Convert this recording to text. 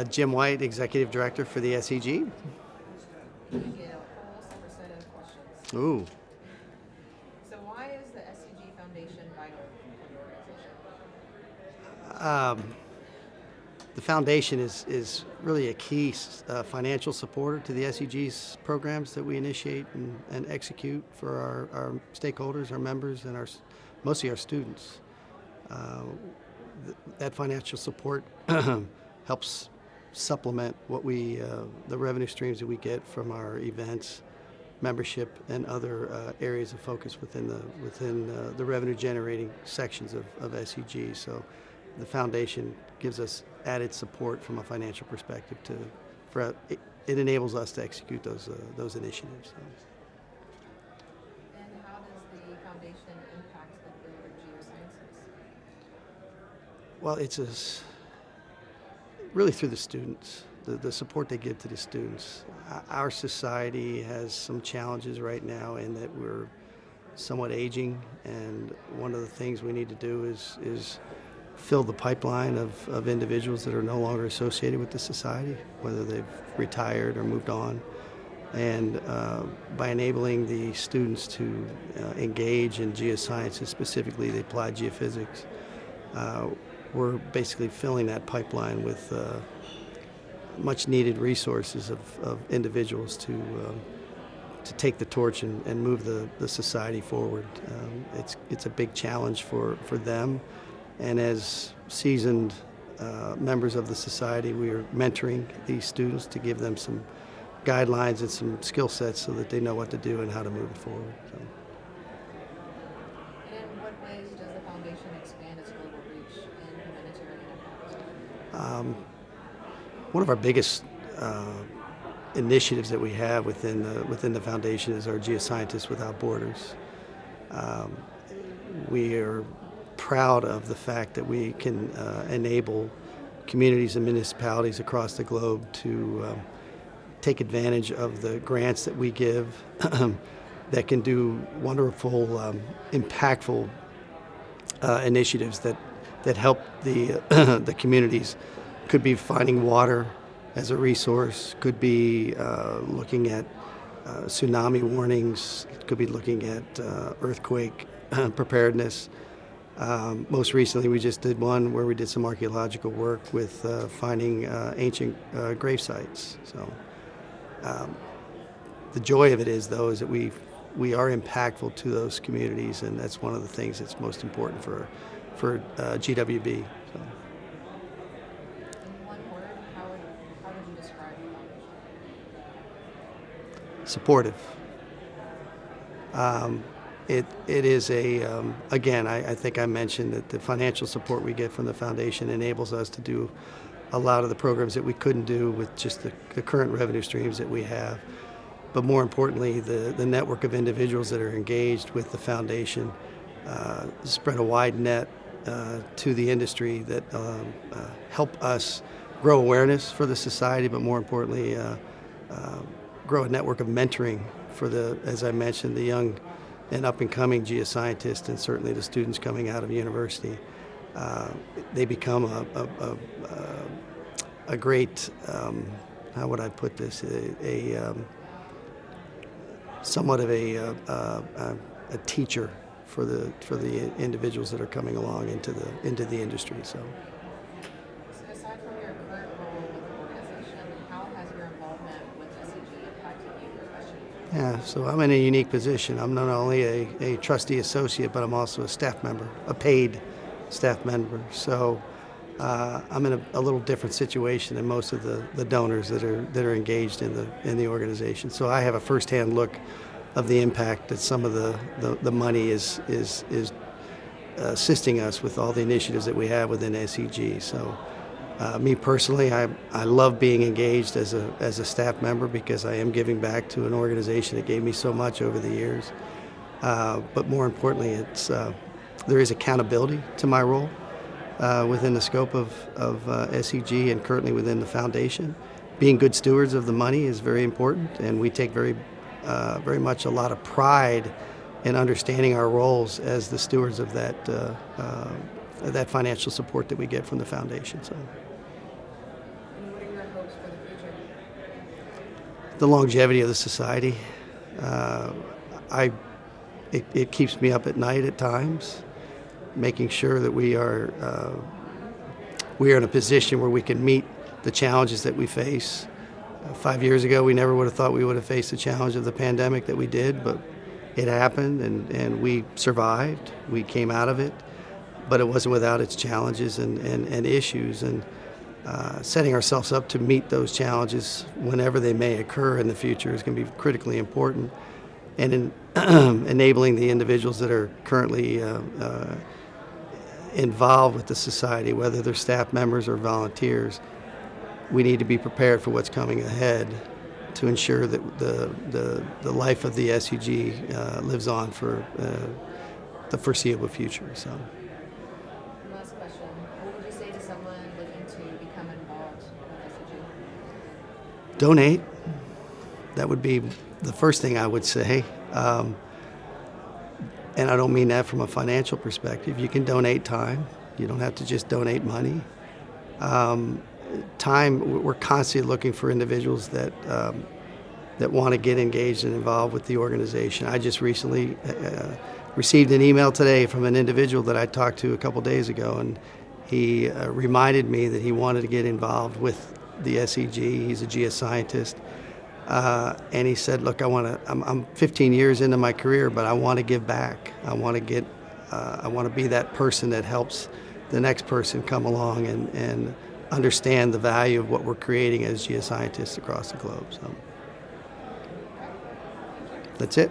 Jim White, Executive Director for the SEG. You get a whole separate set of questions. Ooh, So why is the SEG Foundation vital for the organization? the foundation is really a key financial supporter to the SEG's programs that we initiate and execute for our stakeholders, our members, and mostly our students. That financial support helps supplement what the revenue streams that we get from our events, membership, and other areas of focus within the revenue generating sections of SEG. So the foundation gives us added support from a financial perspective it enables us to execute those initiatives. And how does the foundation impact the field of geosciences? Well, really through the students, the support they give to the students. Our society has some challenges right now in that we're somewhat aging, and one of the things we need to do is fill the pipeline of individuals that are no longer associated with the society, whether they've retired or moved on. And by enabling the students to engage in geosciences, specifically the applied geophysics, we're basically filling that pipeline with much needed resources of individuals to take the torch and move the society forward. It's a big challenge for them, and as seasoned members of the society, we are mentoring these students to give them some guidelines and some skill sets so that they know what to do and how to move it forward. So. And in what ways does the foundation expand its global reach and humanitarian impact? One of our biggest initiatives that we have within the foundation is our Geoscientists Without Borders. We are proud of the fact that we can enable communities and municipalities across the globe to take advantage of the grants that we give that can do wonderful, impactful initiatives that help the communities. Could be finding water as a resource, could be looking at tsunami warnings, could be looking at earthquake preparedness. Most recently, we just did one where we did some archaeological work with finding ancient grave sites. So the joy of it is that we are impactful to those communities, and that's one of the things that's most important for GWB. So. In one word, how would you describe the foundation? Supportive. It is again, I think I mentioned that the financial support we get from the foundation enables us to do a lot of the programs that we couldn't do with just the current revenue streams that we have. But more importantly, the network of individuals that are engaged with the foundation spread a wide net to the industry that help us grow awareness for the society, but more importantly, grow a network of mentoring for as I mentioned, the young and up-and-coming geoscientists, and certainly the students coming out of university. They become a great, how would I put this, somewhat of a teacher for the individuals that are coming along into the industry. So. So aside from your current role with the organization, how has your involvement with SEG impacted you professionally? Yeah, so I'm in a unique position. I'm not only a trustee associate, but I'm also a staff member, a paid staff member. So I'm in a little different situation than most of the donors that are engaged in the organization. So I have a firsthand look of the impact that some of the money is assisting us with all the initiatives that we have within SEG. So me personally, I love being engaged as a staff member because I am giving back to an organization that gave me so much over the years. But more importantly, there is accountability to my role within the scope of SEG and currently within the foundation. Being good stewards of the money is very important, and we take very much a lot of pride in understanding our roles as the stewards of that financial support that we get from the foundation. So. What are the longevity of the society. Uh, it keeps me up at night at times, making sure that we are in a position where we can meet the challenges that we face. 5 years ago, we never would have thought we would have faced the challenge of the pandemic that we did, but it happened, and we survived. We came out of it, but it wasn't without its challenges and issues. And setting ourselves up to meet those challenges whenever they may occur in the future is going to be critically important. And in enabling the individuals that are currently involved with the society, whether they're staff members or volunteers, we need to be prepared for what's coming ahead to ensure that the life of the SEG lives on for the foreseeable future. So. Last question. What would you say to someone looking to become involved with SEG? Donate. That would be the first thing I would say. And I don't mean that from a financial perspective. You can donate time. You don't have to just donate money. Time, we're constantly looking for individuals that want to get engaged and involved with the organization. I just recently received an email today from an individual that I talked to a couple days ago, and he reminded me that he wanted to get involved with the SEG. He's a geoscientist. And he said, look, I'm 15 years into my career, but I want to give back. I want to be that person that helps the next person come along and understand the value of what we're creating as geoscientists across the globe. So that's it.